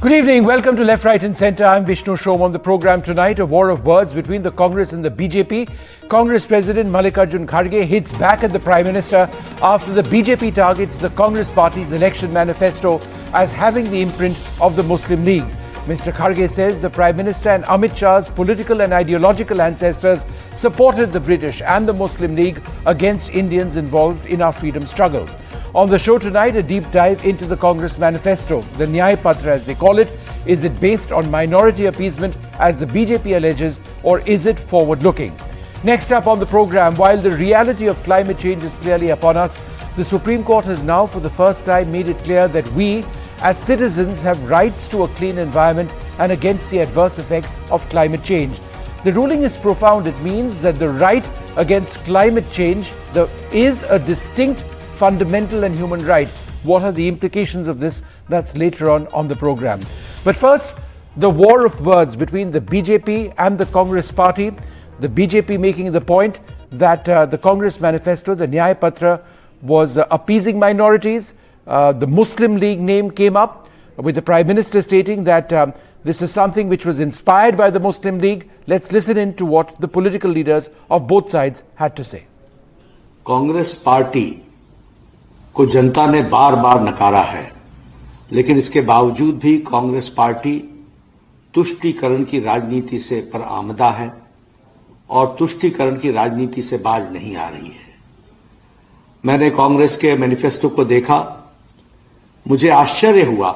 Good evening. Welcome to Left, Right and Centre. I'm Vishnu Shom. On the programme tonight, a war of words between the Congress and the BJP. Congress President Mallikarjun Kharge hits back at the Prime Minister after the BJP targets the Congress Party's election manifesto as having the imprint of the Muslim League. Mr. Kharge says the Prime Minister and Amit Shah's political and ideological ancestors supported the British and the Muslim League against Indians involved in our freedom struggle. On the show tonight, a deep dive into the Congress Manifesto, the Nyay Patra as they call it. Is it based on minority appeasement as the BJP alleges, or is it forward-looking? Next up on the programme, while the reality of climate change is clearly upon us, the Supreme Court has now for the first time made it clear that we, as citizens, have rights to a clean environment and against the adverse effects of climate change. The ruling is profound. It means that the right against climate change is a distinct fundamental and human right. What are the implications of this? That's later on the program. But first, the war of words between the BJP and the Congress Party. The BJP making the point that the Congress Manifesto, the Nyay Patra, was appeasing minorities. The Muslim League name came up with the Prime Minister stating that this is something which was inspired by the Muslim League. Let's listen in to what the political leaders of both sides had to say. Congress Party को जनता ने बार बार नकारा है, लेकिन इसके बावजूद भी Congress party तुष्टीकरण की राजनीति से पर आमदा है और तुष्टीकरण की राजनीति से बाज नहीं आ रही है। मैंने कांग्रेस के मैनिफेस्टो को देखा, मुझे आश्चर्य हुआ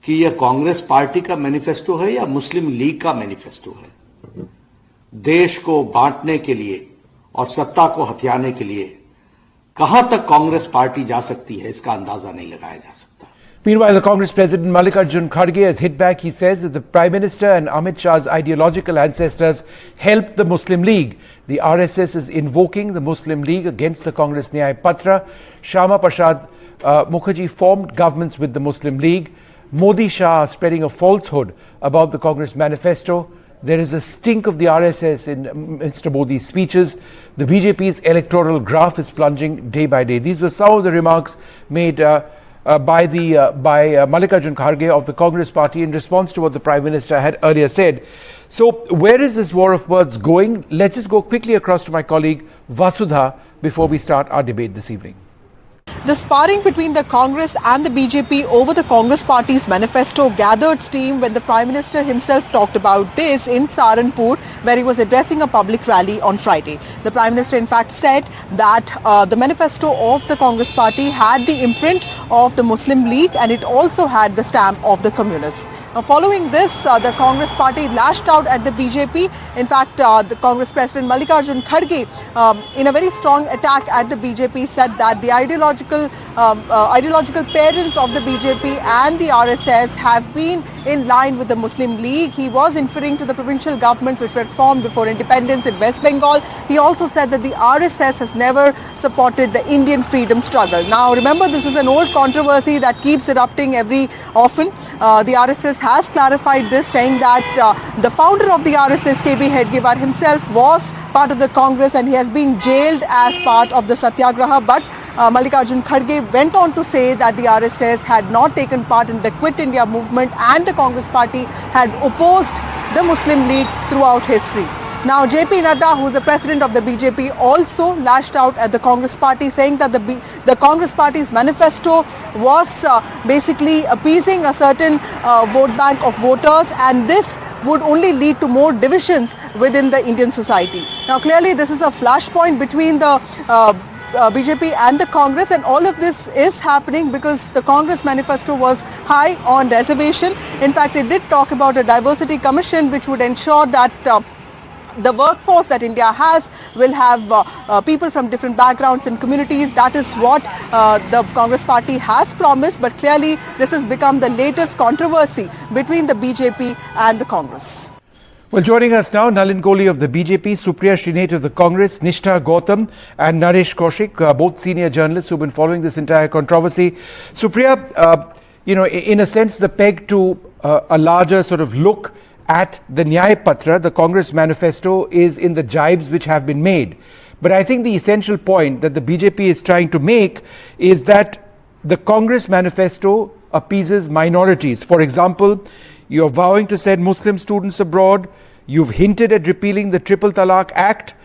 कि यह कांग्रेस पार्टी का मैनिफेस्टो है या मुस्लिम लीग का मैनिफेस्टो है। देश को बांटने के लिए और सत्ता को हथियाने के लिए कहां तक कांग्रेस पार्टी जा सकती है, इसका अंदाजा नहीं लगाया जा सकता। Meanwhile, the Congress President Mallikarjun Kharge has hit back. He says that the Prime Minister and Amit Shah's ideological ancestors helped the Muslim League. The RSS is invoking the Muslim League against the Congress Nyay Patra. Shama Prasad Mukherjee formed governments with the Muslim League. Modi Shah are spreading a falsehood about the Congress Manifesto. There is a stink of the RSS in Mr. Modi's speeches. The BJP's electoral graph is plunging day by day. These were some of the remarks made by Mallikarjun Kharge of the Congress Party in response to what the Prime Minister had earlier said. So where is this war of words going? Let's just go quickly across to my colleague Vasudha before we start our debate this evening. The sparring between the Congress and the BJP over the Congress Party's manifesto gathered steam when the Prime Minister himself talked about this in Saharanpur, where he was addressing a public rally on Friday. The Prime Minister in fact said that the manifesto of the Congress Party had the imprint of the Muslim League and it also had the stamp of the communists. Now, following this, the Congress Party lashed out at the BJP. In fact, the Congress President Mallikarjun Kharge, in a very strong attack at the BJP, said that the ideological parents of the BJP and the RSS have been in line with the Muslim League. He was inferring to the provincial governments which were formed before independence in West Bengal. He also said that the RSS has never supported the Indian freedom struggle. Now, remember, this is an old controversy that keeps erupting every often. The RSS has clarified this, saying that the founder of the RSS, KB Hedgewar himself, was part of the Congress and he has been jailed as part of the Satyagraha. But Mallikarjun Kharge went on to say that the RSS had not taken part in the Quit India movement and the Congress Party had opposed the Muslim League throughout history. Now, JP Nadda, who is the president of the BJP, also lashed out at the Congress Party, saying that the Congress Party's manifesto was basically appeasing a certain vote bank of voters, and this would only lead to more divisions within the Indian society. Now, clearly, this is a flashpoint between the BJP and the Congress, and all of this is happening because the Congress manifesto was high on reservation. In fact, it did talk about a diversity commission which would ensure that the workforce that India has will have people from different backgrounds and communities. That is what the Congress Party has promised, but clearly this has become the latest controversy between the BJP and the Congress. Well, joining us now, Nalin Kohli of the BJP, Supriya Srinath of the Congress, Nishtha Gautam and Naresh Kaushik, both senior journalists who've been following this entire controversy. Supriya, in a sense, the peg to a larger sort of look at the Nyay Patra, the Congress manifesto, is in the jibes which have been made. But I think the essential point that the BJP is trying to make is that the Congress manifesto appeases minorities. For example, you're vowing to send Muslim students abroad. You've hinted at repealing the Triple Talaq Act.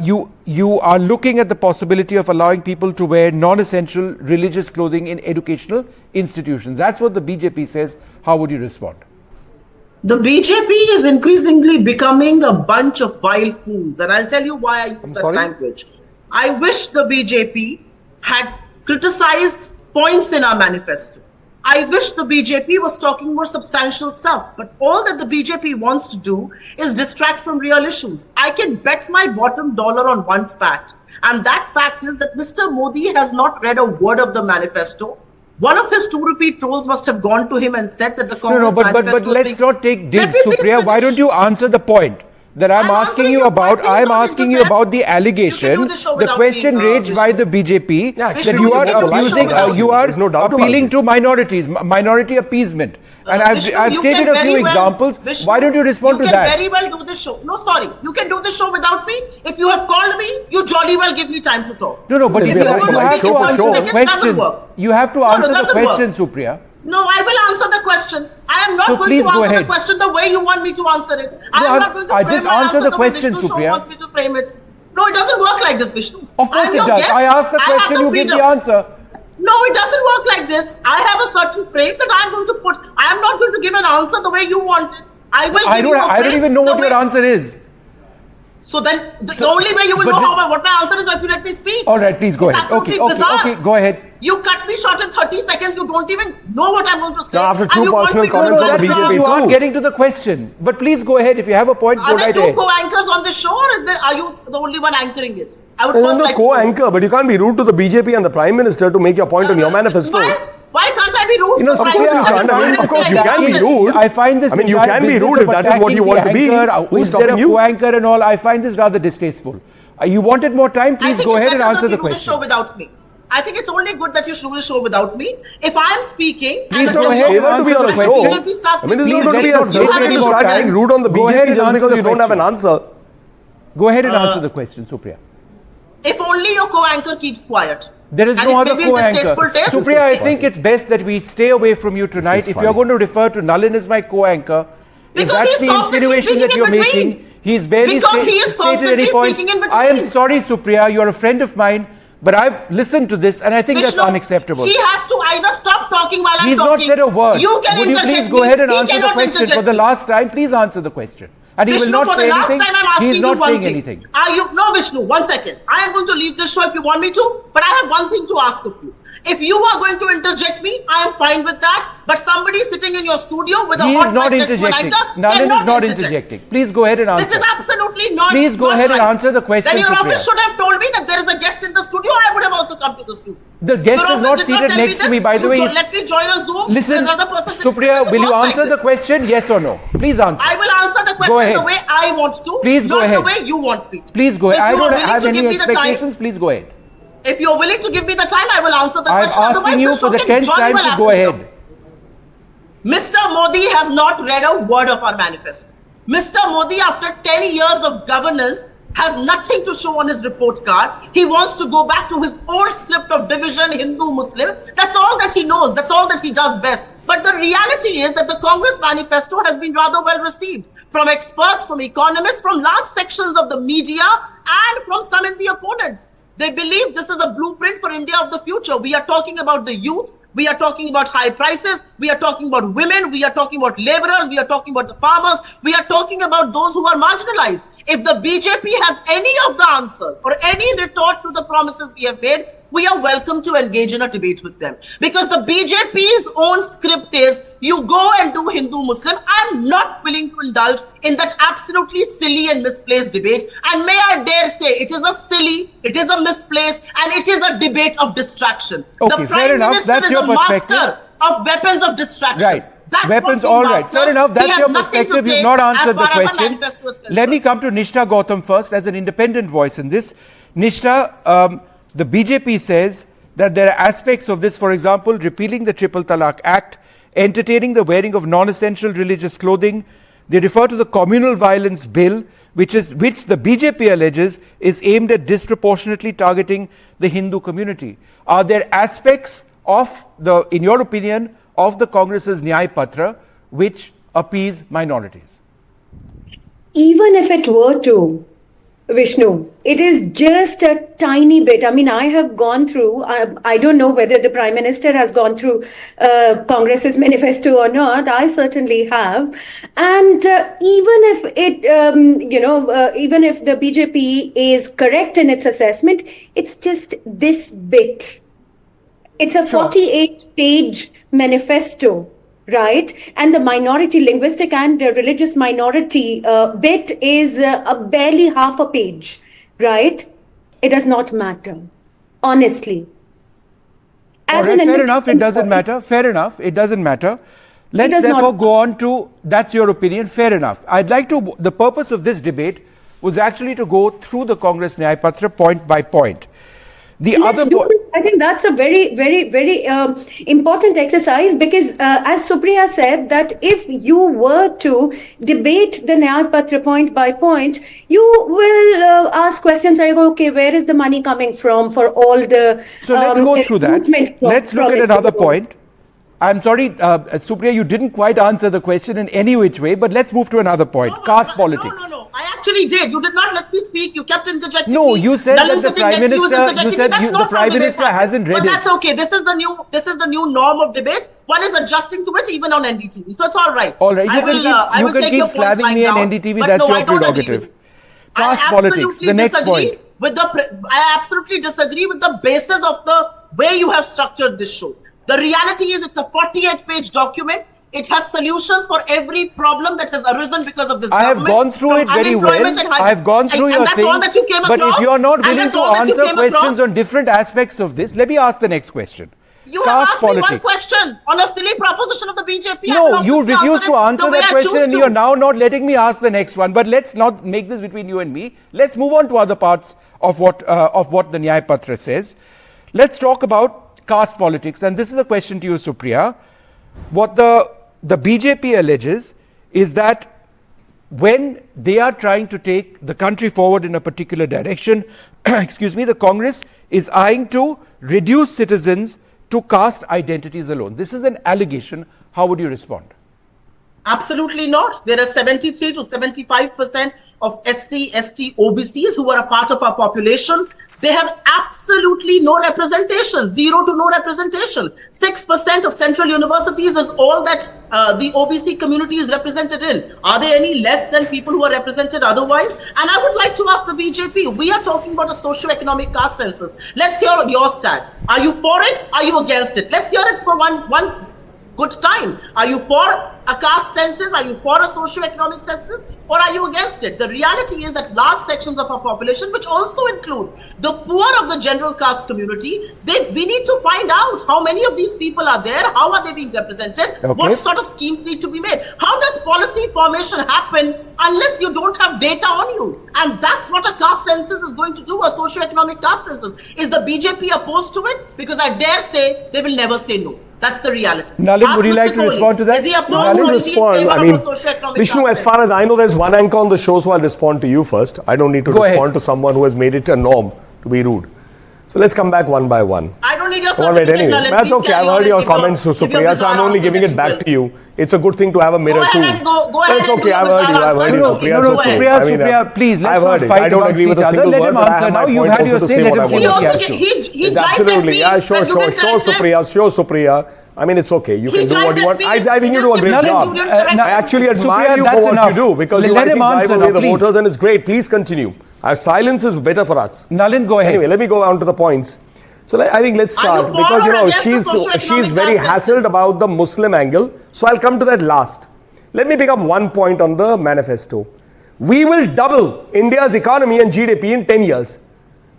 You are looking at the possibility of allowing people to wear non-essential religious clothing in educational institutions. That's what the BJP says. How would you respond? The BJP is increasingly becoming a bunch of vile fools. And I'll tell you why I use that language. I wish the BJP had criticized points in our manifesto. I wish the BJP was talking more substantial stuff. But all that the BJP wants to do is distract from real issues. I can bet my bottom dollar on one fact. And that fact is that Mr. Modi has not read a word of the manifesto. One of his 2 rupee trolls must have gone to him and said that the Congress but let's not take digs, Supriya. Why don't you answer the point that I'm asking you about? I'm asking you about the allegation, the question raised by the BJP that you are abusing, you are appealing to minorities, minority appeasement. And I've stated a few examples. Why don't you respond to that? You can very well do this show. No, sorry. You can do this show without me. If you have called me, you jolly well give me time to talk. No, but you have to answer the questions. You have to answer the question, Supriya. No, I will answer the question. I am not going to answer the question the way you want me to answer it. I am not going to frame just my answer the question, Vishnu Supriya. wants me to frame it. No, it doesn't work like this, Vishnu. Of course it does. I asked the question, you give the answer. No, it doesn't work like this. I have a certain frame that I am going to put. I am not going to give an answer the way you want it. I don't even know what your answer is. So then, the only way you will know what my answer is if you let me speak. All right, please go ahead. Okay, go ahead. You cut me short in 30 seconds. You don't even know what I'm going to say. Now, after 2 personal comments on the BJP, you aren't getting to the question. But please go ahead. If you have a point, go right ahead. Are there 2 co-anchors on the show, or are you the only one anchoring it? I would There's no co-anchor, but you can't be rude to the BJP and the Prime Minister to make your point on your manifesto. Why can't I be rude? Of course you can't. Of course you can be rude. I find this. You can be rude if that is what you want to be. Who's stopping you? Co-anchor and all. I find this rather distasteful. You wanted more time? Please go ahead and answer the question. Show without me. I think it's only good that you should do the show without me. If I am speaking, please go ahead and answer the question. This is not going to be a service to start getting rude on the BJP just because you don't have an answer. Go ahead and answer the question, Supriya. If only your co-anchor keeps quiet. There is no other co-anchor. Supriya, I think it's best that we stay away from you tonight. If you're going to refer to Nalin as my co-anchor, if that's the insinuation that you're making, he's barely stated any point. I am sorry, Supriya, you're a friend of mine, but I've listened to this and I think that's unacceptable. He has to either stop talking while I'm talking. He's not said a word. Would you please go ahead and answer the question for the last time? Please answer the question. And he will not say anything. He's not saying anything. No, Vishnu, 1 second. I am going to leave this show if you want me to, but I have one thing to ask of you. If you are going to interject me, I am fine with that. But somebody sitting in your studio with a hot mic next to an anchor, Nalin is not interjecting. Please go ahead and answer. This is absolutely not. Please go ahead and answer the question. Then your office should have told me that there is a guest in the studio. I would have also come to the studio. The guest is not seated next to me, by the way. Let me join a Zoom. Listen, Supriya, will you answer the question? Yes or no? Please answer. I will answer the question the way I want to. Please go ahead. Not the way you want me to. Please go ahead. I don't have any expectations. Please go ahead. If you're willing to give me the time, I will answer the question. I'm asking you for the 10th time to go ahead. Mr. Modi has not read a word of our manifesto. Mr. Modi, after 10 years of governance, has nothing to show on his report card. He wants to go back to his old script of division, Hindu-Muslim. That's all that he knows. That's all that he does best. But the reality is that the Congress manifesto has been rather well received from experts, from economists, from large sections of the media, and from some in the opponents. They believe this is a blueprint for India of the future. We are talking about the youth. We are talking about high prices. We are talking about women. We are talking about laborers. We are talking about the farmers. We are talking about those who are marginalized. If the BJP has any of the answers or any retort to the promises we have made, we are welcome to engage in a debate with them. Because the BJP's own script is, you go and do Hindu-Muslim. I'm not willing to indulge in that absolutely silly and misplaced debate. And may I dare say, it is a silly, it is a misplaced, and it is a debate of distraction. Okay, fair enough. That's your perspective. Master of weapons of distraction. Right. Weapons, all right. Fair enough. That's your perspective. You've not answered the question. Let me come to Nishtha Gautam first as an independent voice in this. Nishtha, the BJP says that there are aspects of this, for example, repealing the Triple Talaq Act, entertaining the wearing of non-essential religious clothing. They refer to the communal violence bill, which the BJP alleges is aimed at disproportionately targeting the Hindu community. Are there aspects of in your opinion, of the Congress's Nyay Patra which appease minorities? Even if it were to, Vishnu, it is just a tiny bit. I mean, I have gone through, I don't know whether the Prime Minister has gone through Congress's manifesto or not. I certainly have. And even if it, even if the BJP is correct in its assessment, it's just this bit. It's a 48-page manifesto. Right, and the minority, linguistic and religious minority bit is barely half a page, right? It does not matter, honestly. All right, fair enough, it doesn't matter. Fair enough, it doesn't matter. Let's therefore go on to, that's your opinion, fair enough. I'd like to, the purpose of this debate was actually to go through the Congress Nyay Patra point by point. I think that's a very, very, very important exercise because as Supriya said, that if you were to debate the Nyay Patra point by point, you will ask questions like, okay, where is the money coming from for all the... So let's go through that. Let's look at another point. I'm sorry, Supriya, you didn't quite answer the question in any which way, but let's move to another point. Caste politics. No. I actually did. You did not let me speak. You kept interjecting. No, you said that the Prime Minister, you said the Prime Minister hasn't read it. But that's okay. This is the new norm of debates. One is adjusting to it even on NDTV. So it's all right. All right. You can keep slamming me on NDTV. That's your prerogative. Caste politics, the next point. I absolutely disagree with the basis of the way you have structured this show. The reality is it's a 48-page document. It has solutions for every problem that has arisen because of this government. I have gone through it very well. I have gone through your thing. But if you're not willing to answer questions on different aspects of this, let me ask the next question. You have asked me one question on a silly proposition of the BJP. No, you refused to answer that question and you're now not letting me ask the next one. But let's not make this between you and me. Let's move on to other parts of what the Nyay Patra says. Let's talk about caste politics, and this is a question to you, Supriya. What the BJP alleges is that when they are trying to take the country forward in a particular direction, the Congress is eyeing to reduce citizens to caste identities alone. This is an allegation. How would you respond? Absolutely not. There are 73 to 75% of SC, ST, OBCs who are a part of our population. They have absolutely no representation, 0 to no representation. 6% of central universities is all that the OBC community is represented in. Are they any less than people who are represented otherwise? And I would like to ask the BJP, we are talking about a socio-economic caste census. Let's hear your stand. Are you for it? Are you against it? Let's hear it for one good time. Are you for a caste census? Are you for a socio-economic census? Or are you against it? The reality is that large sections of our population, which also include the poor of the general caste community, we need to find out how many of these people are there, how are they being represented, what sort of schemes need to be made. How does policy formation happen unless you don't have data on you? And that's what a caste census is going to do, a socio-economic caste census. Is the BJP opposed to it? Because I dare say they will never say no. That's the reality. Nalin, would you like to respond to that? Is he opposed or is he in favor of a socio-economic Vishnu, as far as I know, there's one anchor on the show, so I'll respond to you first. I don't need to respond to someone who has made it a norm to be rude. So let's come back one by one. I don't need your anyway. That's okay. I've heard your comments, Supriya, so I'm only giving it back to you. It's a good thing to have a mirror too. Go ahead. It's okay. I've heard you, Supriya. No, Supriya, please, let's not fight amongst each other. Let him answer now. You've had your say. Let him say what he has to. He absolutely. Yeah, sure, Supriya. I mean, it's okay. You can do what you want. I think you do a great job. I actually admire you for what you do because you drive away the voters and it's great. Please continue. Our silence is better for us. Nalin, go ahead. Anyway, let me go on to the points. So I think let's start because she's very hassled about the Muslim angle. So I'll come to that last. Let me pick up one point on the manifesto. We will double India's economy and GDP in 10 years.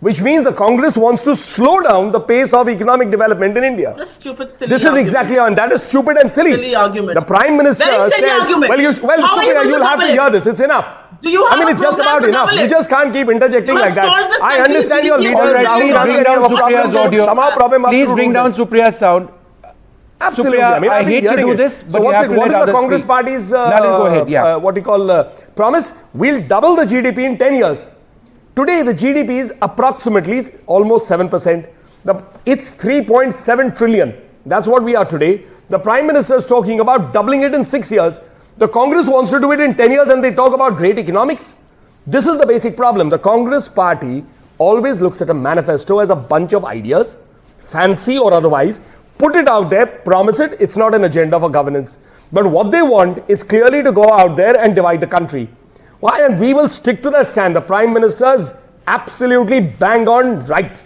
Which means the Congress wants to slow down the pace of economic development in India. What a stupid, silly This is exactly, and that is stupid and silly. Silly argument. The Prime Minister says, Supriya, you'll have to hear this. It's enough. It's just about enough. You just can't keep interjecting like that. I understand your leaders. Please bring down Supriya's sound. Absolutely. Supriya, I hate to do this, but you have to let others speak. What is the Congress Party's go ahead, what you call promise? We'll double the GDP in 10 years. Today, the GDP is approximately almost 7%. It's 3.7 trillion. That's what we are today. The Prime Minister is talking about doubling it in 6 years. The Congress wants to do it in 10 years and they talk about great economics. This is the basic problem. The Congress party always looks at a manifesto as a bunch of ideas, fancy or otherwise, put it out there, promise it, it's not an agenda for governance. But what they want is clearly to go out there and divide the country. Why? And we will stick to that stand. The Prime Minister's absolutely bang on right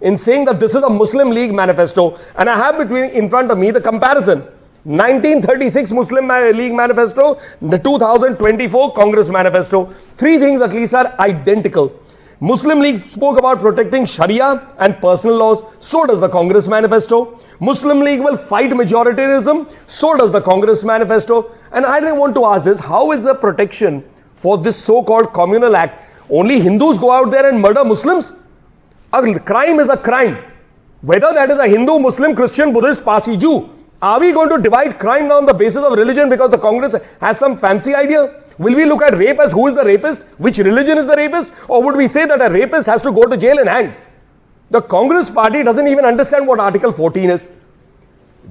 in saying that this is a Muslim League manifesto. And I have in front of me the comparison. 1936 Muslim League manifesto, the 2024 Congress manifesto. Three things at least are identical. Muslim League spoke about protecting Sharia and personal laws. So does the Congress manifesto. Muslim League will fight majoritarianism. So does the Congress manifesto. And I want to ask this, how is the protection for this so-called communal act? Only Hindus go out there and murder Muslims? A crime is a crime. Whether that is a Hindu, Muslim, Christian, Buddhist, Parsi, Jew. Are we going to divide crime now on the basis of religion because the Congress has some fancy idea? Will we look at rape as who is the rapist? Which religion is the rapist? Or would we say that a rapist has to go to jail and hang? The Congress party doesn't even understand what Article 14 is.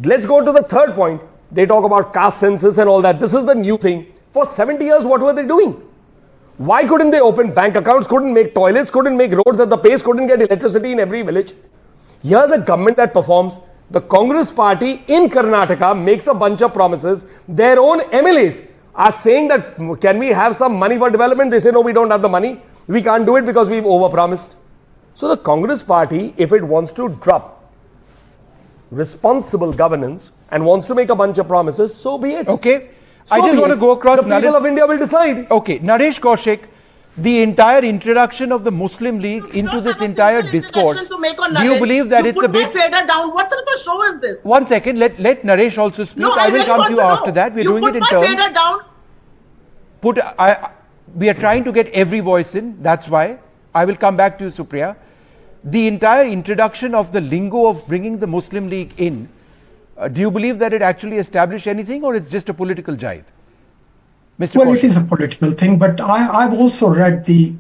Let's go to the third point. They talk about caste census and all that. This is the new thing. For 70 years, what were they doing? Why couldn't they open bank accounts, couldn't make toilets, couldn't make roads at the pace, couldn't get electricity in every village? Here's a government that performs. The Congress party in Karnataka makes a bunch of promises. Their own MLAs are saying that, can we have some money for development? They say, no, we don't have the money. We can't do it because we've overpromised. So the Congress party, if it wants to drop responsible governance and wants to make a bunch of promises, so be it. Okay. So I just want to go across. The people of India will decide. Okay. Naresh Kaushik, the entire introduction of the Muslim League into this entire discourse, do you believe that it's a bit... down. What sort of a show is this? One second, let Naresh also speak. No, I will come to you after that. We're doing it in turns. Down. We are trying to get every voice in. That's why. I will come back to you, Supriya. The entire introduction of the lingo of bringing the Muslim League in, do you believe that it actually established anything or it's just a political jive? Mr. Well, Kaushik. it is a political thing, but I've also read the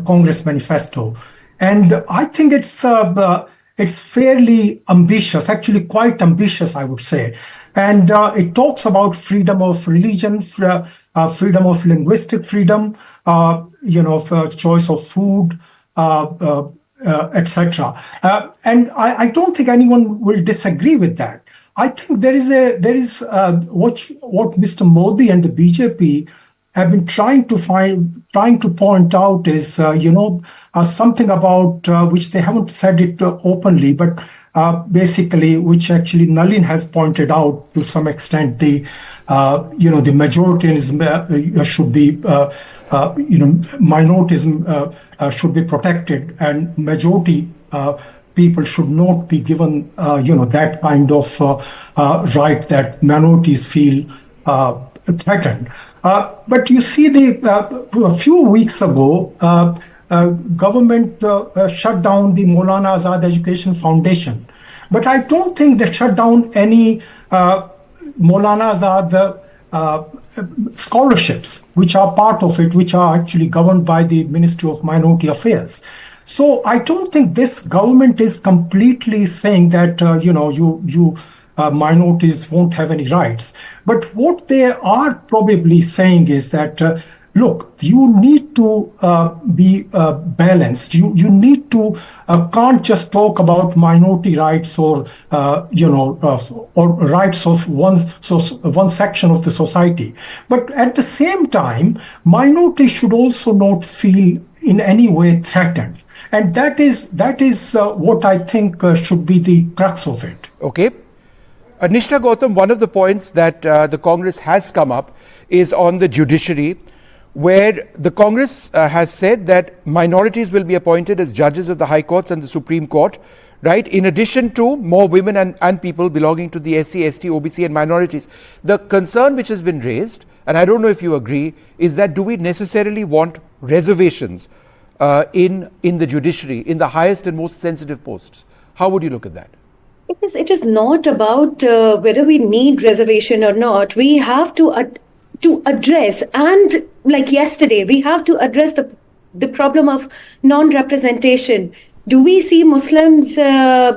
Congress manifesto, and I think it's fairly ambitious, actually quite ambitious, I would say. And it talks about freedom of religion, freedom of linguistic freedom, choice of food, etc. And I don't think anyone will disagree with that. I think there is what Mr. Modi and the BJP have been trying to point out is something about which they haven't said it openly, but basically which actually Nalin has pointed out to some extent. The majoritism should be minoritism should be protected, and majority people should not be given, that kind of right that minorities feel threatened. But you see, a few weeks ago, government shut down the Maulana Azad Education Foundation. But I don't think they shut down any Maulana Azad scholarships, which are part of it, which are actually governed by the Ministry of Minority Affairs. So I don't think this government is completely saying that minorities won't have any rights. But what they are probably saying is that look, you need to be balanced. You need to can't just talk about minority rights or rights of one section of the society. But at the same time, minorities should also not feel in any way threatened. And that is what I think should be the crux of it. Okay. Nishta Gautam, one of the points that the Congress has come up is on the judiciary, where the Congress has said that minorities will be appointed as judges of the High Courts and the Supreme Court, right? In addition to more women and people belonging to the SC, ST, OBC and minorities. The concern which has been raised, and I don't know if you agree, is that do we necessarily want reservations in the judiciary, in the highest and most sensitive posts? How would you look at that? It is not about whether we need reservation or not. We have to address, and like yesterday, we have to address the problem of non-representation Do we see Muslims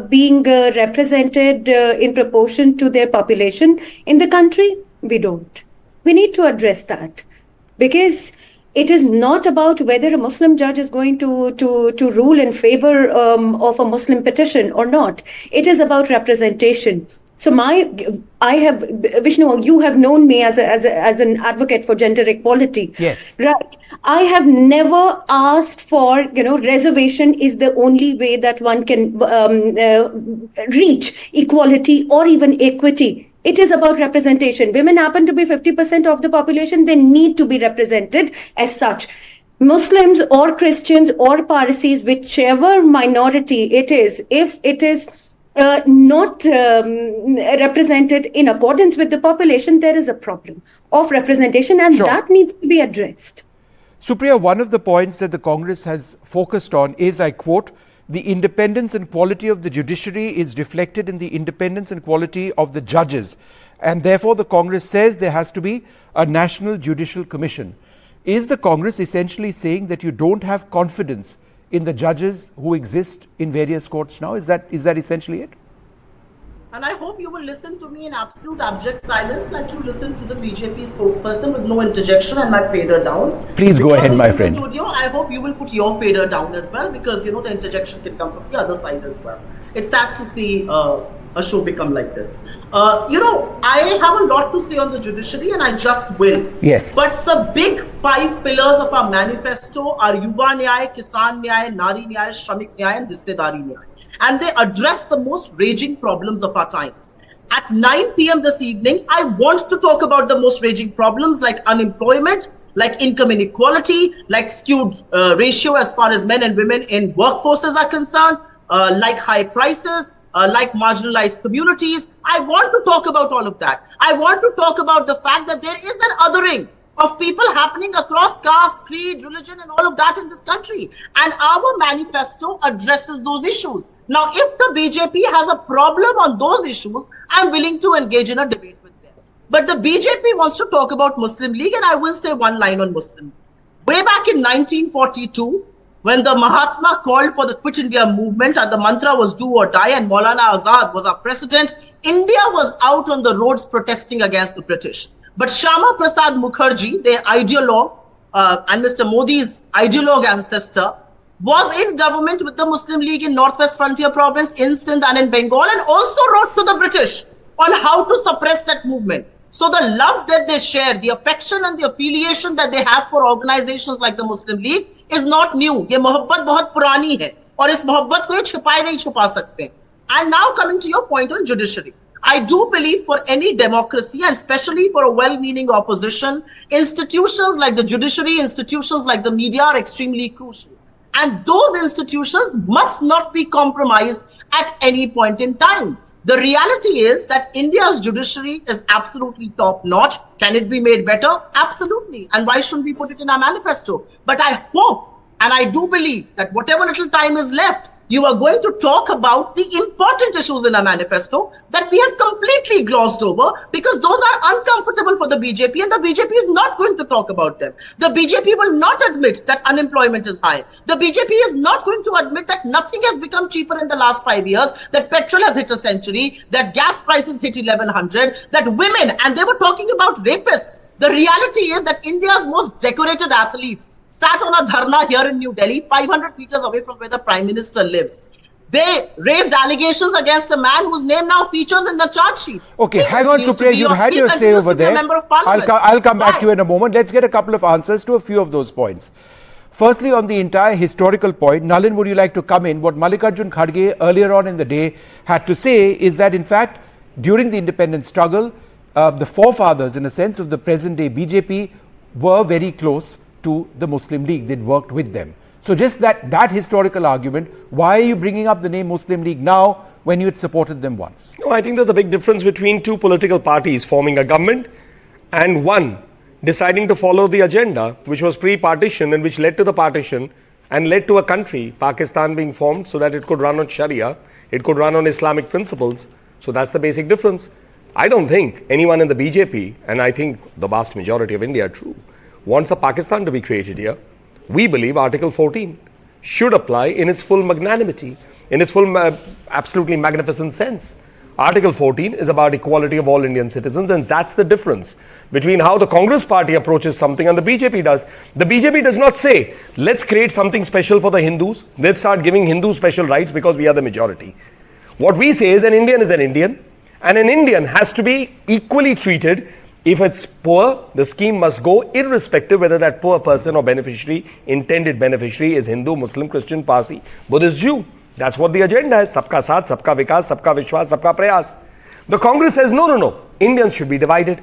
being represented in proportion to their population in the country? We don't. We need to address that, because it is not about whether a Muslim judge is going to rule in favor of a Muslim petition or not. It is about representation. So Vishnu, you have known me as an advocate for gender equality. Yes. Right. I have never asked for, reservation is the only way that one can reach equality or even equity. It is about representation. Women happen to be 50% of the population. They need to be represented as such. Muslims or Christians or Parsis, whichever minority it is, if it is not represented in accordance with the population, there is a problem of representation, and that needs to be addressed. Supriya, one of the points that the Congress has focused on is, I quote, the independence and quality of the judiciary is reflected in the independence and quality of the judges. And therefore, the Congress says there has to be a National Judicial Commission. Is the Congress essentially saying that you don't have confidence in the judges who exist in various courts now? Is that essentially it? And I hope you will listen to me in absolute abject silence, like you listened to the BJP spokesperson with no interjection and my fader down. Please go ahead, my friend. Studio, I hope you will put your fader down as well, because the interjection can come from the other side as well. It's sad to see a show become like this. I have a lot to say on the judiciary, and I just will. Yes. But the big 5 pillars of our manifesto are Yuva Nyay, Kisan Nyay, Nari Nyay, Shramik Nyay, and Hissedari Nyay. And they address the most raging problems of our times. At 9 p.m. this evening, I want to talk about the most raging problems like unemployment, like income inequality, like skewed ratio as far as men and women in workforces are concerned, like high prices, like marginalized communities. I want to talk about all of that. I want to talk about the fact that there is an othering of people happening across caste, creed, religion, and all of that in this country. And our manifesto addresses those issues. Now, if the BJP has a problem on those issues, I'm willing to engage in a debate with them. But the BJP wants to talk about Muslim League, and I will say one line on Muslim League. Way back in 1942, when the Mahatma called for the Quit India movement and the mantra was do or die, and Maulana Azad was our president, India was out on the roads protesting against the British. But Shyama Prasad Mukherjee, their ideologue, and Mr. Modi's ideologue ancestor, was in government with the Muslim League in Northwest Frontier Province, in Sindh and in Bengal, and also wrote to the British on how to suppress that movement. So the love that they share, the affection and the affiliation that they have for organizations like the Muslim League is not new. ये मोहब्बत बहुत पुरानी है, और इस मोहब्बत को ये छिपाए नहीं छुपा सकते. And now coming to your point on judiciary. I do believe for any democracy, and especially for a well-meaning opposition, institutions like the judiciary, institutions like the media are extremely crucial. And those institutions must not be compromised at any point in time. The reality is that India's judiciary is absolutely top-notch. Can it be made better? Absolutely. And why shouldn't we put it in our manifesto? But I hope, and I do believe, that whatever little time is left, you are going to talk about the important issues in our manifesto that we have completely glossed over, because those are uncomfortable for the BJP, and the BJP is not going to talk about them. The BJP will not admit that unemployment is high. The BJP is not going to admit that nothing has become cheaper in the last 5 years, that petrol has hit a century, that gas prices hit 1100, that women, and they were talking about rapists. The reality is that India's most decorated athletes sat on a dharna here in New Delhi, 500 meters away from where the Prime Minister lives. They raised allegations against a man whose name now features in the charge sheet. Okay, hang on, Supriya, you've had your say over there. I'll come back to you in a moment. Let's get a couple of answers to a few of those points. Firstly, on the entire historical point, Nalin, would you like to come in? What Mallikarjun Kharge earlier on in the day had to say is that, in fact, during the independence struggle, the forefathers, in a sense, of the present-day BJP were very close to the Muslim League. They'd worked with them. So just that historical argument, why are you bringing up the name Muslim League now when you had supported them once? No, I think there's a big difference between two political parties forming a government and one deciding to follow the agenda, which was pre-partition and which led to the partition and led to a country, Pakistan, being formed so that it could run on Sharia, it could run on Islamic principles. So that's the basic difference. I don't think anyone in the BJP, and I think the vast majority of India, true, wants a Pakistan to be created here. We believe Article 14 should apply in its full magnanimity, in its full absolutely magnificent sense. Article 14 is about equality of all Indian citizens, and that's the difference between how the Congress party approaches something and the BJP does. The BJP does not say, let's create something special for the Hindus, let's start giving Hindus special rights because we are the majority. What we say is an Indian is an Indian, and an Indian has to be equally treated. If it's poor, the scheme must go irrespective whether that poor person or beneficiary, intended beneficiary, is Hindu, Muslim, Christian, Parsi, Buddhist, Jew. That's what the agenda is. Sabka saath, sabka vikas, sabka vishwas, sabka prayas. The Congress says, no. Indians should be divided.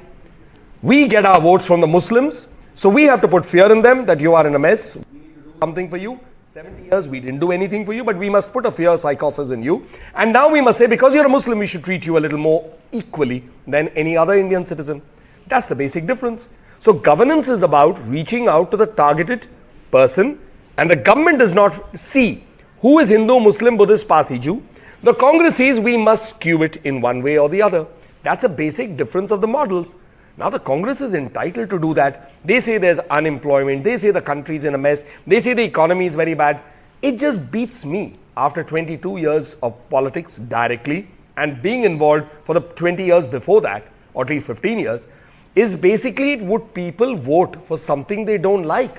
We get our votes from the Muslims, so we have to put fear in them that you are in a mess. We need to do something for you. 70 years, we didn't do anything for you, but we must put a fear psychosis in you. And now we must say, because you're a Muslim, we should treat you a little more equally than any other Indian citizen. That's the basic difference. So governance is about reaching out to the targeted person, and the government does not see who is Hindu, Muslim, Buddhist, Parsi, Jew. The Congress sees we must skew it in one way or the other. That's a basic difference of the models. Now the Congress is entitled to do that. They say there's unemployment. They say the country's in a mess. They say the economy is very bad. It just beats me after 22 years of politics directly and being involved for the 20 years before that, or at least 15 years, is basically, would people vote for something they don't like?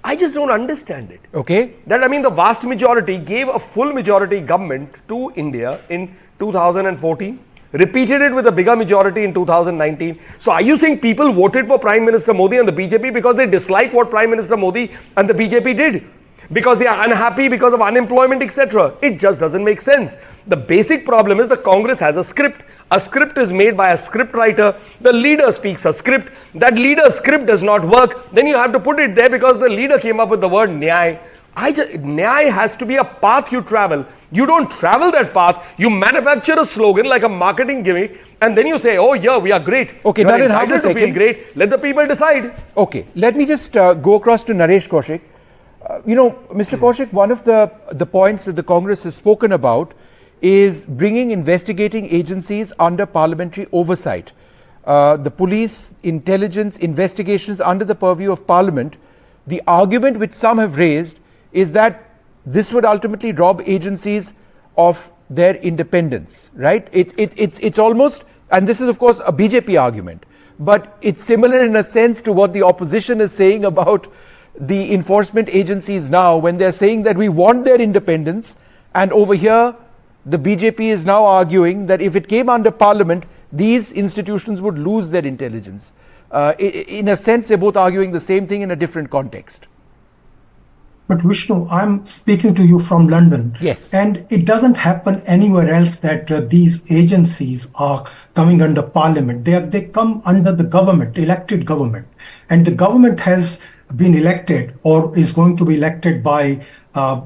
I just don't understand it. Okay. That, I mean, the vast majority gave a full majority government to India in 2014. Repeated it with a bigger majority in 2019. So are you saying people voted for Prime Minister Modi and the BJP because they dislike what Prime Minister Modi and the BJP did? Because they are unhappy because of unemployment, etc. It just doesn't make sense. The basic problem is the Congress has a script. A script is made by a script writer. The leader speaks a script. That leader's script does not work. Then you have to put it there because the leader came up with the word Nyay. Nyay has to be a path you travel. You don't travel that path. You manufacture a slogan like a marketing gimmick, and then you say, oh yeah, we are great. Okay, you're Naren, half a second. Feel great. Let the people decide. Okay, let me just go across to Naresh Kaushik. Mr. Kaushik, one of the points that the Congress has spoken about is bringing investigating agencies under parliamentary oversight. The police, intelligence, investigations under the purview of Parliament. The argument which some have raised is that this would ultimately rob agencies of their independence, right? It's almost, and this is of course a BJP argument, but it's similar in a sense to what the opposition is saying about the enforcement agencies now, when they're saying that we want their independence, and over here the BJP is now arguing that if it came under Parliament, these institutions would lose their intelligence. In a sense, they're both arguing the same thing in a different context. But Vishnu, I'm speaking to you from London. Yes. And it doesn't happen anywhere else that these agencies are coming under Parliament. They come under the government, elected government. And the government has been elected or is going to be elected by more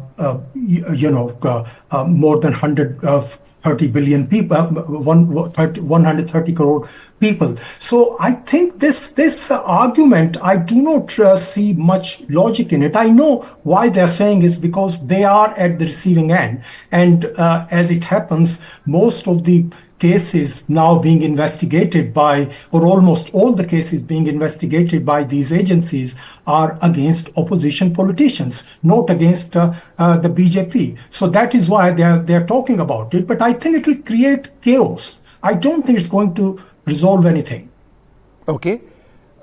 than 130 billion people, 130 crore people. So I think this argument, I do not see much logic in it. I know why they're saying is because they are at the receiving end. And as it happens, most of the cases now being investigated by, or almost all the cases being investigated by these agencies are against opposition politicians, not against the BJP. So that is why they're talking about it. But I think it will create chaos. I don't think it's going to resolve anything. Okay.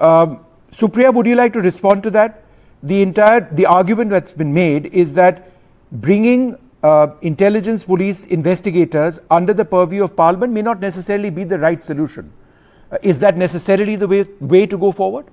Supriya, would you like to respond to that? The argument that's been made is that bringing intelligence police investigators under the purview of Parliament may not necessarily be the right solution. Is that necessarily the way to go forward?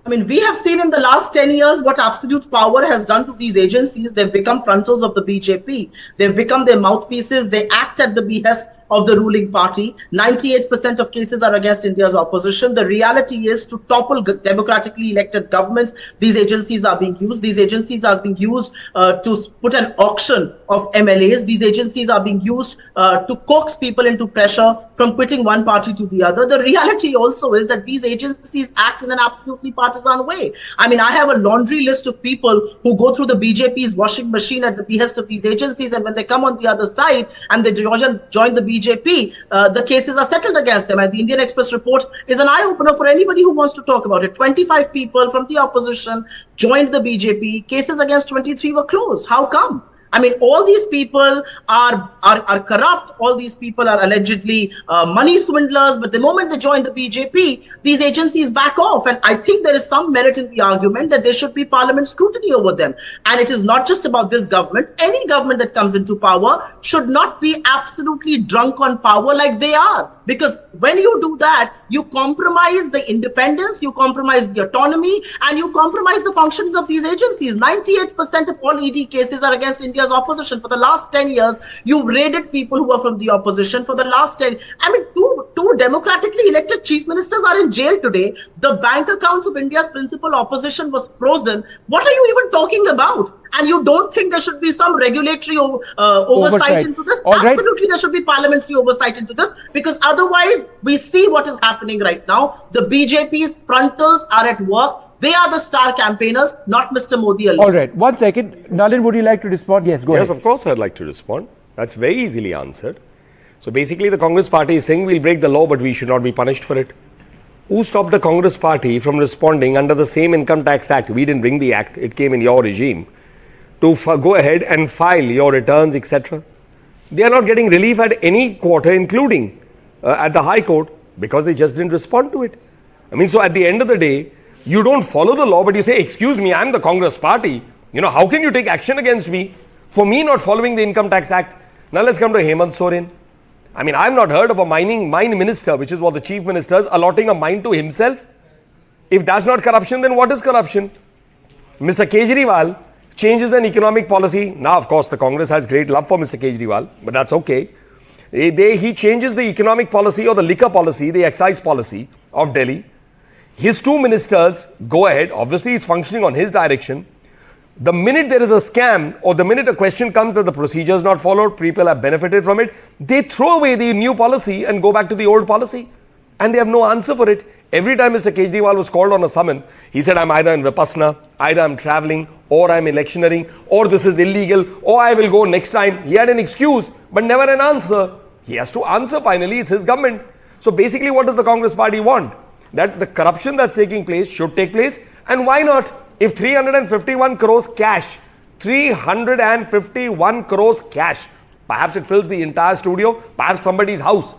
I mean, we have seen in the last 10 years what absolute power has done to these agencies. They've become frontals of the BJP. They've become their mouthpieces. They act at the behest of the ruling party. 98% of cases are against India's opposition. The reality is, to topple democratically elected governments, these agencies are being used. These agencies are being used to put an auction of MLAs. These agencies are being used to coax people into pressure from quitting one party to the other. The reality also is that these agencies act in an absolutely partisan way. I mean, I have a laundry list of people who go through the BJP's washing machine at the behest of these agencies, and when they come on the other side and they join the BJP BJP, the cases are settled against them. And the Indian Express report is an eye-opener for anybody who wants to talk about it. 25 people from the opposition joined the BJP. Cases against 23 were closed. How come? I mean, all these people are corrupt. All these people are allegedly money swindlers. But the moment they join the BJP, these agencies back off. And I think there is some merit in the argument that there should be parliament scrutiny over them. And it is not just about this government. Any government that comes into power should not be absolutely drunk on power like they are. Because when you do that, you compromise the independence, you compromise the autonomy, and you compromise the functioning of these agencies. 98% of all ED cases are against India's opposition. For the last 10 years, you've raided people who are from the opposition. For the last 10, I mean, two democratically elected chief ministers are in jail today. The bank accounts of India's principal opposition was frozen. What are you even talking about? And you don't think there should be some regulatory oversight into this? All Absolutely, there should be parliamentary oversight into this, because otherwise we see what is happening right now. The BJP's frontals are at work. They are the star campaigners, not Mr. Modi alone. All right, 1 second. Nalin, would you like to respond? Yes, go ahead. Yes, of course I'd like to respond. That's very easily answered. So basically the Congress party is saying we'll break the law, but we should not be punished for it. Who stopped the Congress party from responding under the same Income Tax Act? We didn't bring the act, it came in your regime. To go ahead and file your returns, etc. They are not getting relief at any quarter, including at the High Court, because they just didn't respond to it. I mean, so at the end of the day, you don't follow the law, but you say, excuse me, I'm the Congress party. You know, how can you take action against me for me not following the Income Tax Act? Now let's come to Hemant Soren. I mean, I've not heard of a mine minister, which is what the chief minister is, allotting a mine to himself. If that's not corruption, then what is corruption? Mr. Kejriwal changes an economic policy. Now, of course, the Congress has great love for Mr. Kejriwal, but that's okay. He changes the economic policy or the liquor policy, the excise policy of Delhi. His two ministers go ahead. Obviously, it's functioning on his direction. The minute there is a scam or the minute a question comes that the procedure is not followed, people have benefited from it, they throw away the new policy and go back to the old policy. And they have no answer for it. Every time Mr. Kejriwal was called on a summon, he said, I'm either in Vipassana, either I'm traveling, or I'm electioneering, or this is illegal, or I will go next time. He had an excuse, but never an answer. He has to answer finally. It's his government. So basically, what does the Congress party want? That the corruption that's taking place should take place. And why not? If 351 crores cash, 351 crores cash, perhaps it fills the entire studio, perhaps somebody's house.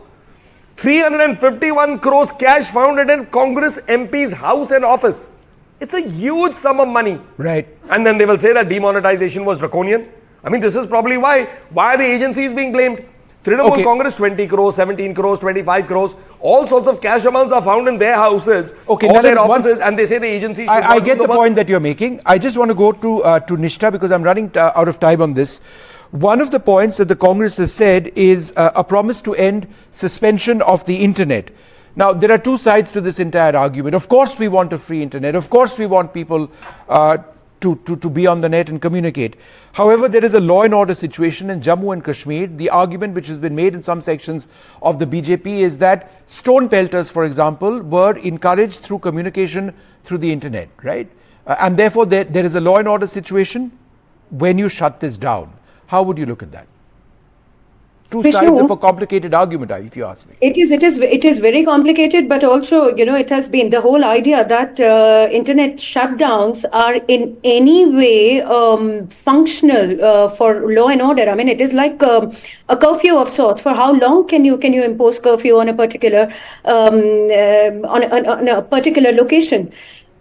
351 crores cash found at a Congress MP's house and office. It's a huge sum of money. Right. And then they will say that demonetization was draconian. I mean, this is probably why are the agencies being blamed? Trinamool Congress, 20 crores, 17 crores, 25 crores, all sorts of cash amounts are found in their houses, or their offices, and they say the agencies. I get the point that you're making. I just want to go to Nishtha because I'm running out of time on this. One of the points that the Congress has said is a promise to end suspension of the internet. Now, there are two sides to this entire argument. Of course, we want a free internet. Of course, we want people to be on the net and communicate. However, there is a law and order situation in Jammu and Kashmir. The argument which has been made in some sections of the BJP is that stone pelters, for example, were encouraged through communication through the internet, right? And therefore, there is a law and order situation when you shut this down. How would you look at that? Two sides of a complicated argument, if you ask me. It is very complicated, but also, it has been the whole idea that internet shutdowns are in any way functional for law and order. I mean, it is like a curfew of sorts. For how long can you impose curfew on a particular on a particular location?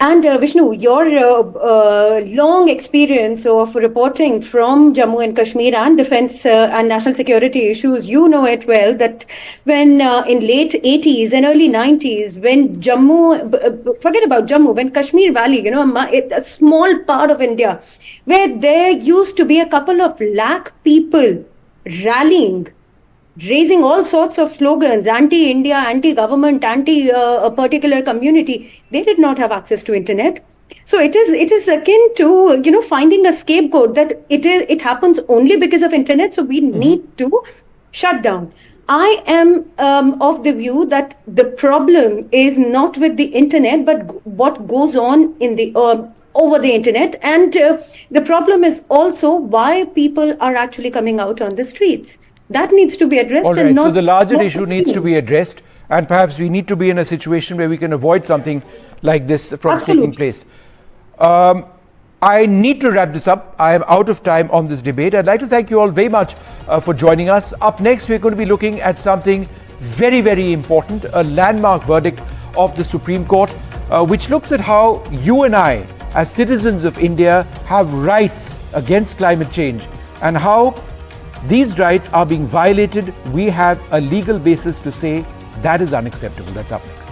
And Vishnu, your long experience of reporting from Jammu and Kashmir and defense and national security issues, you know it well that when in late 80s and early 90s, when forget about Jammu, when Kashmir Valley, a small part of India, where there used to be a couple of lakh people rallying, raising all sorts of slogans, anti-India, anti-government, anti-a particular community, they did not have access to internet. So it is akin to, finding a scapegoat that it happens only because of internet. So we need to shut down. I am of the view that the problem is not with the internet, but what goes on in the over the internet. And the problem is also why people are actually coming out on the streets. That needs to be addressed. All right, and not, so the larger not issue needs to be addressed, and perhaps we need to be in a situation where we can avoid something like this from taking place. I need to wrap this up. I am out of time on this debate. I'd like to thank you all very much for joining us. Up next, we're going to be looking at something very, very important, a landmark verdict of the Supreme Court, which looks at how you and I, as citizens of India, have rights against climate change and how these rights are being violated. We have a legal basis to say that is unacceptable. That's up next.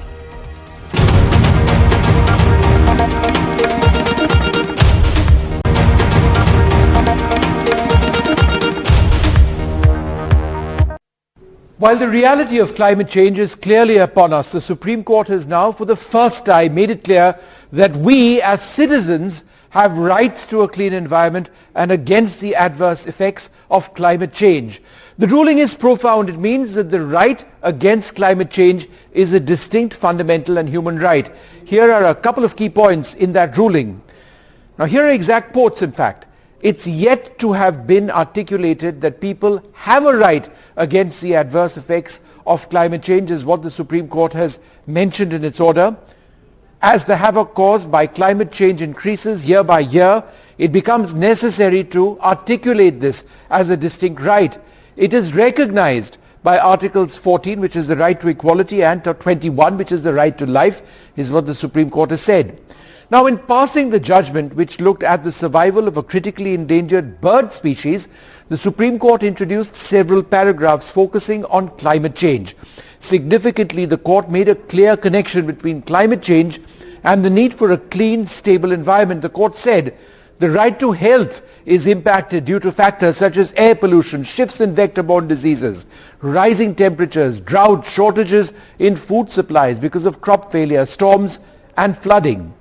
While the reality of climate change is clearly upon us, the Supreme Court has now, for the first time, made it clear that we as citizens have rights to a clean environment and against the adverse effects of climate change. The ruling is profound. It means that the right against climate change is a distinct, fundamental and human right. Here are a couple of key points in that ruling. Now, here are exact quotes, in fact. It's yet to have been articulated that people have a right against the adverse effects of climate change, is what the Supreme Court has mentioned in its order. As the havoc caused by climate change increases year by year, it becomes necessary to articulate this as a distinct right. It is recognized by Articles 14, which is the right to equality, and 21, which is the right to life, is what the Supreme Court has said. Now, in passing the judgment which looked at the survival of a critically endangered bird species, the Supreme Court introduced several paragraphs focusing on climate change. Significantly, the court made a clear connection between climate change and the need for a clean, stable environment. The court said the right to health is impacted due to factors such as air pollution, shifts in vector-borne diseases, rising temperatures, drought, shortages in food supplies because of crop failure, storms and flooding.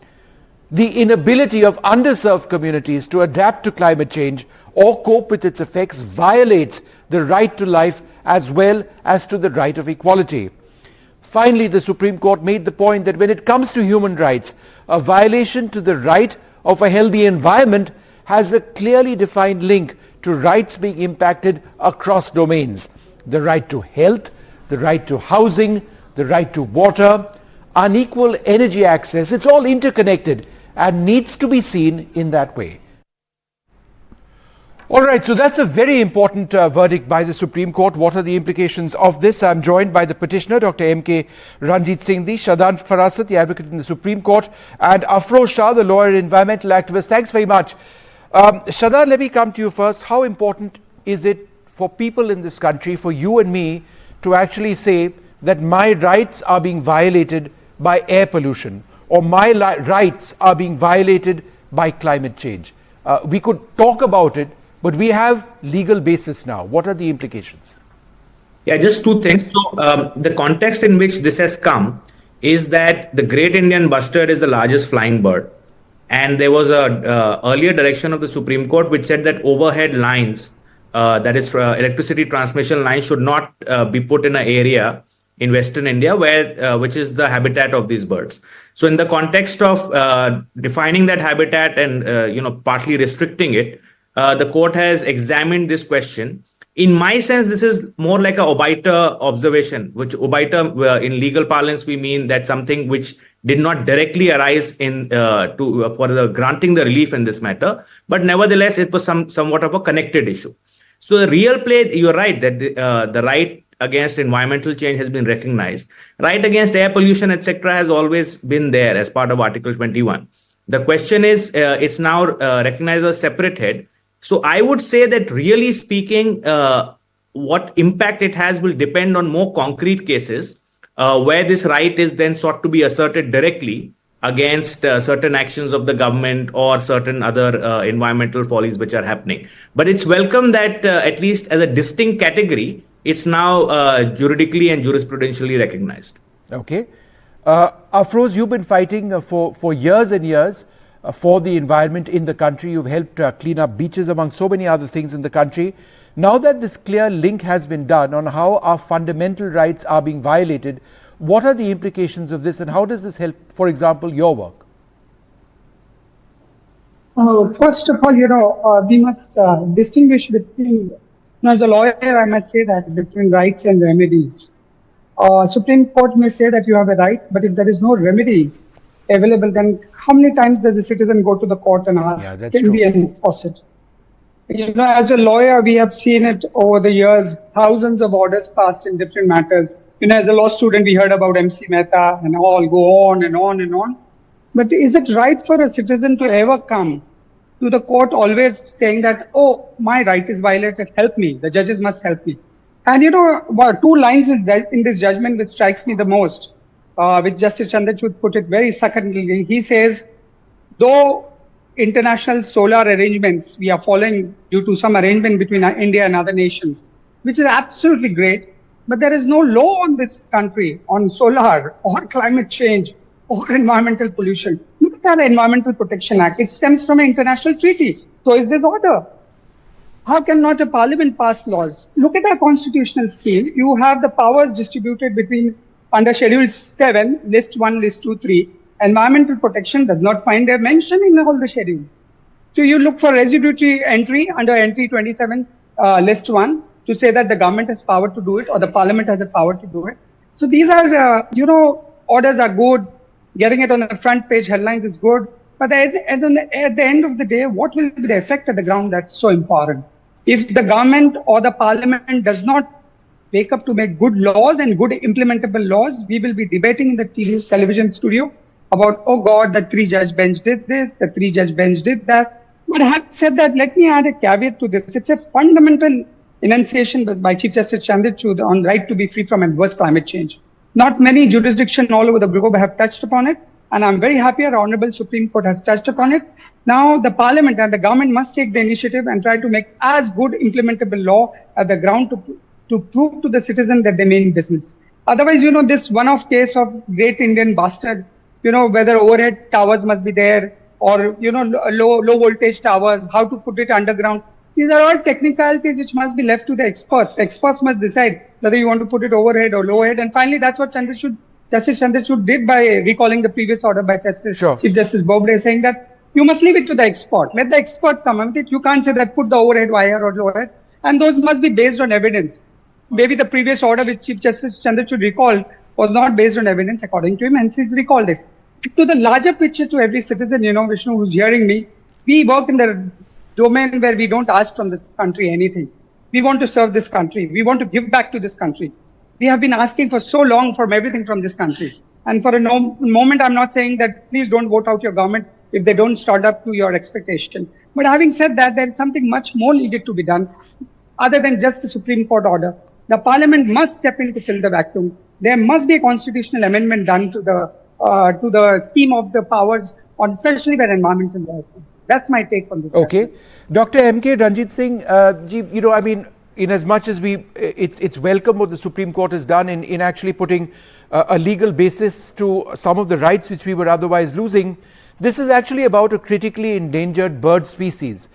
The inability of underserved communities to adapt to climate change or cope with its effects violates the right to life as well as to the right of equality. Finally, the Supreme Court made the point that when it comes to human rights, a violation to the right of a healthy environment has a clearly defined link to rights being impacted across domains. The right to health, the right to housing, the right to water, unequal energy access, it's all interconnected and needs to be seen in that way. All right, so that's a very important verdict by the Supreme Court. What are the implications of this? I'm joined by the petitioner, Dr. M.K. Ranjit Singhvi, Shadant Farasat, the advocate in the Supreme Court, and Afroz Shah, the lawyer and environmental activist. Thanks very much. Shadant, let me come to you first. How important is it for people in this country, for you and me, to actually say that my rights are being violated by air pollution, or my rights are being violated by climate change? We could talk about it, but we have legal basis now. What are the implications? Yeah, just two things. So the context in which this has come is that the Great Indian Bustard is the largest flying bird. And there was a earlier direction of the Supreme Court which said that overhead lines, that is electricity transmission lines, should not be put in an area in Western India where which is the habitat of these birds. So in the context of defining that habitat and partly restricting it, the court has examined this question. In my sense, this is more like a obiter observation, which obiter in legal parlance we mean that something which did not directly arise in for the granting the relief in this matter, but nevertheless it was somewhat of a connected issue. So the real play, you're right that the right against environmental change has been recognized. Right against air pollution, etc., has always been there as part of Article 21. The question is, it's now recognized as a separate head. So I would say that really speaking, what impact it has will depend on more concrete cases where this right is then sought to be asserted directly against certain actions of the government or certain other environmental follies which are happening. But it's welcome that at least as a distinct category, it's now juridically and jurisprudentially recognized. Okay. Afroz, you've been fighting for years and years for the environment in the country. You've helped clean up beaches among so many other things in the country. Now that this clear link has been done on how our fundamental rights are being violated, what are the implications of this and how does this help, for example, your work? First of all, we must distinguish between Now, as a lawyer, I must say that between rights and remedies, Supreme Court may say that you have a right, but if there is no remedy available, then how many times does a citizen go to the court and ask, Yeah, that's can true. we enforce it? You know, as a lawyer, we have seen it over the years, thousands of orders passed in different matters. You know, as a law student, we heard about MC Mehta and all, go on and on and on. But is it right for a citizen to ever come to the court always saying that, oh, my right is violated, help me, the judges must help me? And you know, two lines in this judgment which strikes me the most, which Justice Chandrachud put it very succinctly. He says, though international solar arrangements we are following due to some arrangement between India and other nations, which is absolutely great, but there is no law on this country on solar or climate change or environmental pollution. Look at our Environmental Protection Act. It stems from an international treaty. So is this order. How can not a parliament pass laws? Look at our constitutional scheme. You have the powers distributed between under Schedule 7, List 1, List 2, 3. Environmental protection does not find a mention in all the schedule. So you look for residuary entry under entry 27, List 1, to say that the government has power to do it or the parliament has a power to do it. So these are, orders are good. Getting it on the front page headlines is good. But at the end of the day, what will be the effect at the ground? That's so important. If the government or the parliament does not wake up to make good laws and good implementable laws, we will be debating in the television studio about, oh God, the 3-judge bench did this, the 3-judge bench did that. But having said that, let me add a caveat to this. It's a fundamental enunciation by Chief Justice Chandrachud on right to be free from adverse climate change. Not many jurisdictions all over the globe have touched upon it. And I'm very happy our Honorable Supreme Court has touched upon it. Now the Parliament and the government must take the initiative and try to make as good implementable law at the ground to prove to the citizen that they mean business. Otherwise, this one-off case of great Indian bastard, whether overhead towers must be there or, low voltage towers, how to put it underground. These are all technicalities which must be left to the experts. The experts must decide whether you want to put it overhead or low head. And finally, that's what Justice Chandrachud did by recalling the previous order by Chief Justice Bobde, saying that you must leave it to the expert. Let the expert come with it. You can't say that put the overhead wire or low head. And those must be based on evidence. Maybe the previous order which Chief Justice Chandrachud recalled was not based on evidence according to him, and he's recalled it. To the larger picture, to every citizen, Vishnu, who's hearing me, we work in the domain where we don't ask from this country anything. We want to serve this country. We want to give back to this country. We have been asking for so long for everything from this country. And for a moment, I'm not saying that please don't vote out your government if they don't start up to your expectation. But having said that, there is something much more needed to be done other than just the Supreme Court order. The Parliament must step in to fill the vacuum. There must be a constitutional amendment done to the scheme of the powers, on especially where environmental laws. That's my take on this. Okay. Dr. M.K. Ranjit Singh, in as much as it's welcome what the Supreme Court has done in actually putting a legal basis to some of the rights which we were otherwise losing, this is actually about a critically endangered bird species.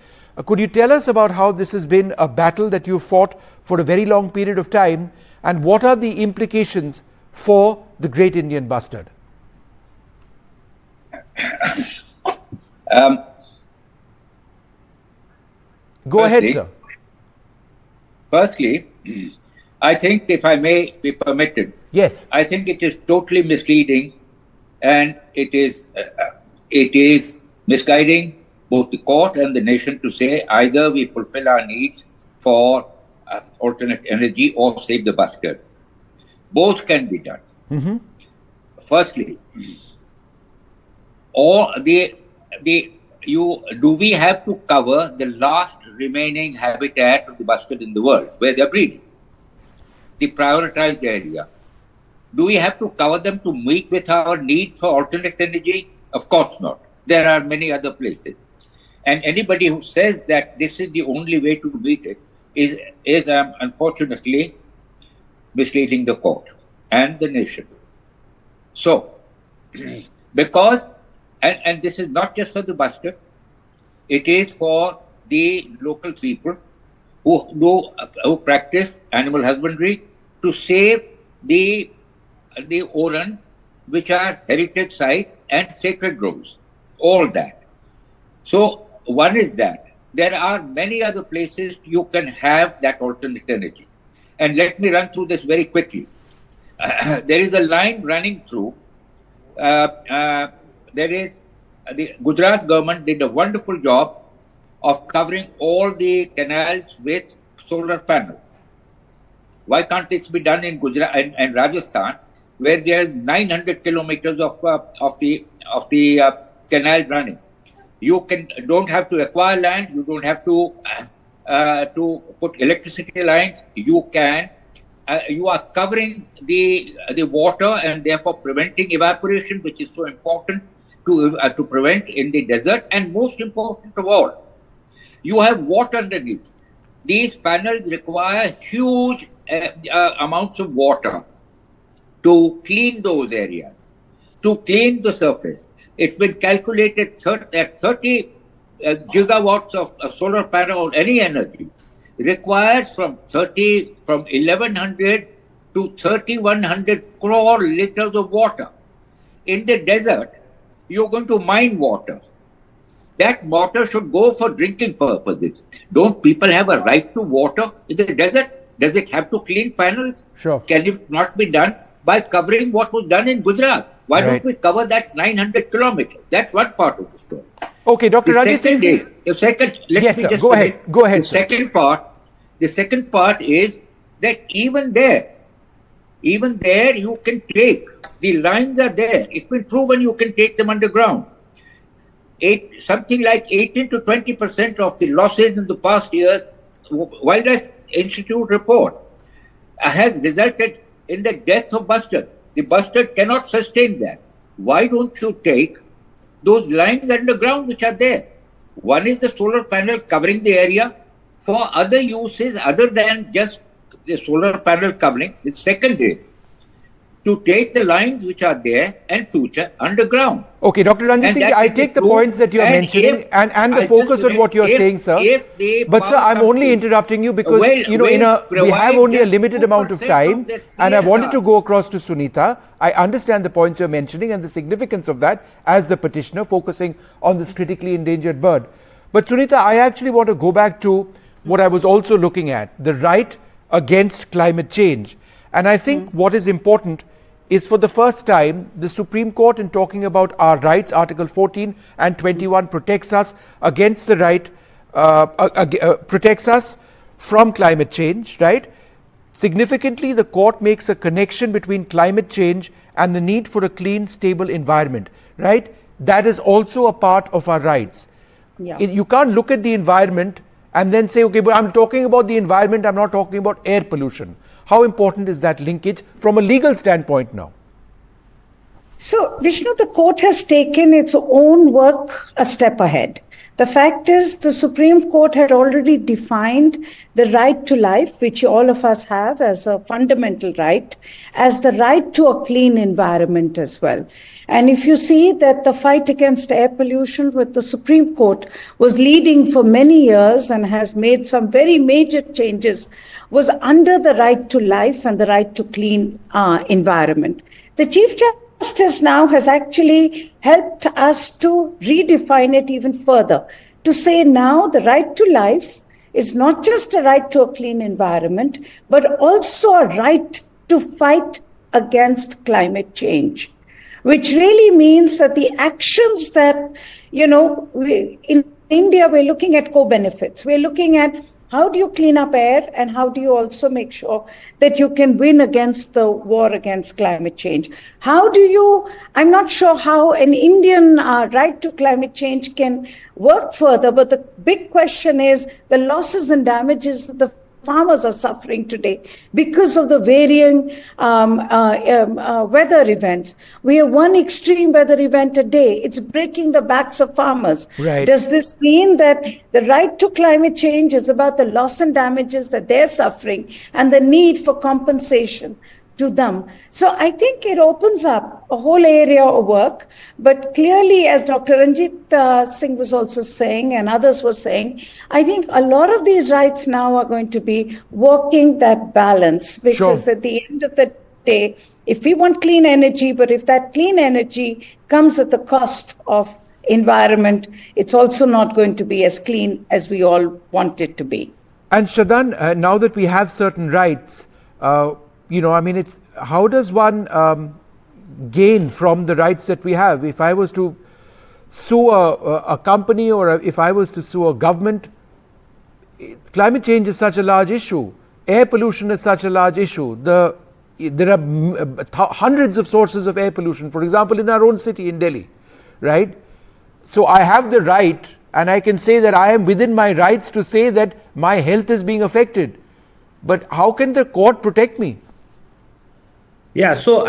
Could you tell us about how this has been a battle that you fought for a very long period of time, and what are the implications for the great Indian bustard? Go ahead, sir. Firstly, I think, if I may be permitted, yes, I think it is totally misleading, and it is misguiding both the court and the nation to say either we fulfill our needs for alternate energy or save the bustard. Both can be done. Mm-hmm. Firstly, or do we have to cover the last remaining habitat of the bustard in the world where they're breeding? The prioritized area. Do we have to cover them to meet with our need for alternate energy? Of course not. There are many other places. And anybody who says that this is the only way to meet it is unfortunately misleading the court and the nation. So, because, and this is not just for the bustard, it is for the local people who practice animal husbandry to save the orans, which are heritage sites and sacred groves, all that. So one is that. there are many other places you can have that alternate energy. And let me run through this very quickly. There is a line running through. There is the Gujarat government did a wonderful job of covering all the canals with solar panels. Why can't this be done in Gujarat and Rajasthan, where there is 900 kilometers of the canal running? You don't have to acquire land. You don't have to put electricity lines. You are covering the water and therefore preventing evaporation, which is so important to prevent in the desert. And most important of all, you have water underneath. These panels require huge amounts of water to clean those areas, to clean the surface. It's been calculated at 30 gigawatts of solar panel or any energy requires from 1100 to 3100 crore liters of water. In the desert, you're going to mine water. That water should go for drinking purposes. Don't people have a right to water in the desert? Does it have to clean panels? Sure. Can it not be done by covering what was done in Gujarat? Why don't we cover that 900 kilometers? That's one part of the story. Okay, Dr. Ranjit Singh. Yes, sir. Go ahead. The second part is that even there you can take, the lines are there. It's been proven you can take them underground. Something like 18 to 20% of the losses in the past years, Wildlife Institute report, has resulted in the death of bustards. The bustard cannot sustain that. Why don't you take those lines underground which are there? One is the solar panel covering the area for other uses other than just the solar panel covering. The second is to take the lines which are there and future underground. Okay, Dr. Ranjit Singh, I take the points that you're mentioning and the focus on what you're saying, sir. But sir, I'm only interrupting you because, we have only a limited amount of time and I wanted to go across to Sunita. I understand the points you're mentioning and the significance of that as the petitioner focusing on this critically endangered bird. But Sunita, I actually want to go back to what I was also looking at, the right against climate change. And I think what is important is for the first time, the Supreme Court, in talking about our rights, Article 14 and 21 protects us against the right, protects us from climate change, right? Significantly, the court makes a connection between climate change and the need for a clean, stable environment, right? That is also a part of our rights. Yeah. You can't look at the environment and then say, okay, but I'm talking about the environment, I'm not talking about air pollution. How important is that linkage from a legal standpoint now? So, Vishnu, the court has taken its own work a step ahead. The fact is, the Supreme Court had already defined the right to life, which all of us have as a fundamental right, as the right to a clean environment as well. And if you see that the fight against air pollution with the Supreme Court was leading for many years and has made some very major changes, was under the right to life and the right to clean environment. The Chief Justice now has actually helped us to redefine it even further, to say now the right to life is not just a right to a clean environment, but also a right to fight against climate change, which really means that the actions that, in India, we're looking at co-benefits. We're looking at how do you clean up air and how do you also make sure that you can win against the war against climate change? I'm not sure how an Indian right to climate change can work further, but the big question is the losses and damages that the farmers are suffering today because of the varying weather events. We have one extreme weather event a day. It's breaking the backs of farmers. Right. Does this mean that the right to climate change is about the loss and damages that they're suffering and the need for compensation to them? So I think it opens up a whole area of work. But clearly, as Dr. Ranjit Singh was also saying and others were saying, I think a lot of these rights now are going to be walking that balance, because at the end of the day, if we want clean energy, but if that clean energy comes at the cost of environment, it's also not going to be as clean as we all want it to be. And Shadan, now that we have certain rights, it's how does one gain from the rights that we have? If I was to sue a company, or if I was to sue a government, climate change is such a large issue. Air pollution is such a large issue. There are hundreds of sources of air pollution, for example, in our own city in Delhi, right? So I have the right, and I can say that I am within my rights to say that my health is being affected. But how can the court protect me? Yeah, so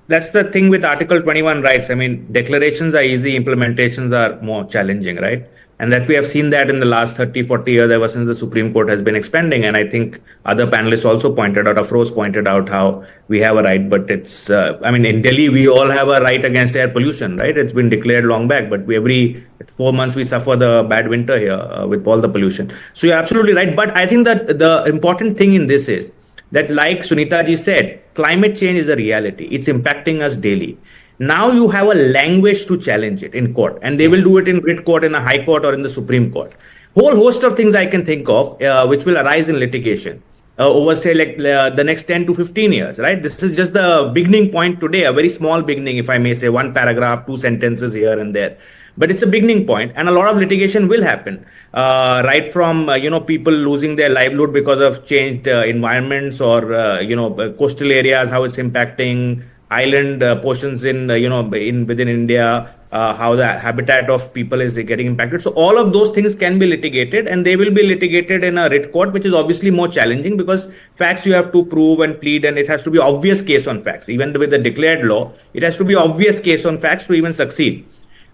that's the thing with Article 21 rights. Declarations are easy, implementations are more challenging, right? And that we have seen that in the last 30, 40 years, ever since the Supreme Court has been expanding. And I think other panelists also pointed out, Afroz pointed out how we have a right, but it's, in Delhi, we all have a right against air pollution, right? It's been declared long back, but every 4 months we suffer the bad winter here with all the pollution. So you're absolutely right. But I think that the important thing in this is that, like Sunita ji said, climate change is a reality. It's impacting us daily. Now you have a language to challenge it in court, and they will do it in grid court, in a high court, or in the Supreme Court. Whole host of things I can think of which will arise in litigation over, say, the next 10 to 15 years, right? This is just the beginning point today, a very small beginning, if I may say, one paragraph, 2 sentences here and there. But it's a beginning point, and a lot of litigation will happen, right from people losing their livelihood because of changed environments, or coastal areas, how it's impacting island portions within India, how the habitat of people is getting impacted. So all of those things can be litigated, and they will be litigated in a writ court, which is obviously more challenging because facts you have to prove and plead, and it has to be obvious case on facts. Even with the declared law, it has to be obvious case on facts to even succeed.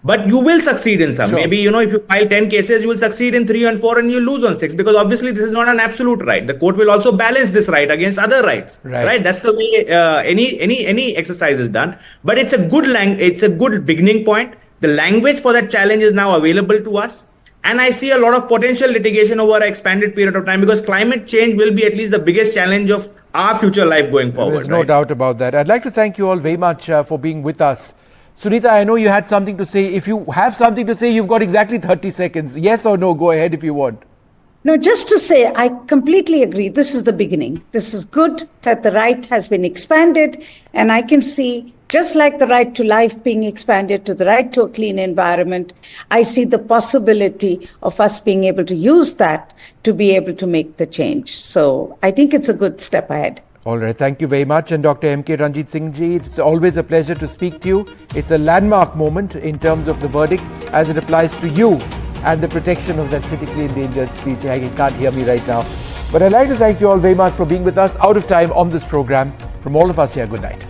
But you will succeed in some. Sure. Maybe, if you file 10 cases, you will succeed in 3 and 4 and you lose on 6, because obviously this is not an absolute right. The court will also balance this right against other rights. Right? That's the way any exercise is done. But it's a good beginning point. The language for that challenge is now available to us. And I see a lot of potential litigation over an expanded period of time, because climate change will be at least the biggest challenge of our future life going forward. There's no doubt about that. I'd like to thank you all very much for being with us. Sunita, I know you had something to say. If you have something to say, you've got exactly 30 seconds. Yes or no, go ahead if you want. No, just to say, I completely agree. This is the beginning. This is good that the right has been expanded. And I can see, just like the right to life being expanded to the right to a clean environment, I see the possibility of us being able to use that to be able to make the change. So I think it's a good step ahead. All right. Thank you very much. And Dr. M.K. Ranjit Singh ji, it's always a pleasure to speak to you. It's a landmark moment in terms of the verdict as it applies to you and the protection of that critically endangered species. You can't hear me right now. But I'd like to thank you all very much for being with us. Out of time on this program. From all of us here, good night.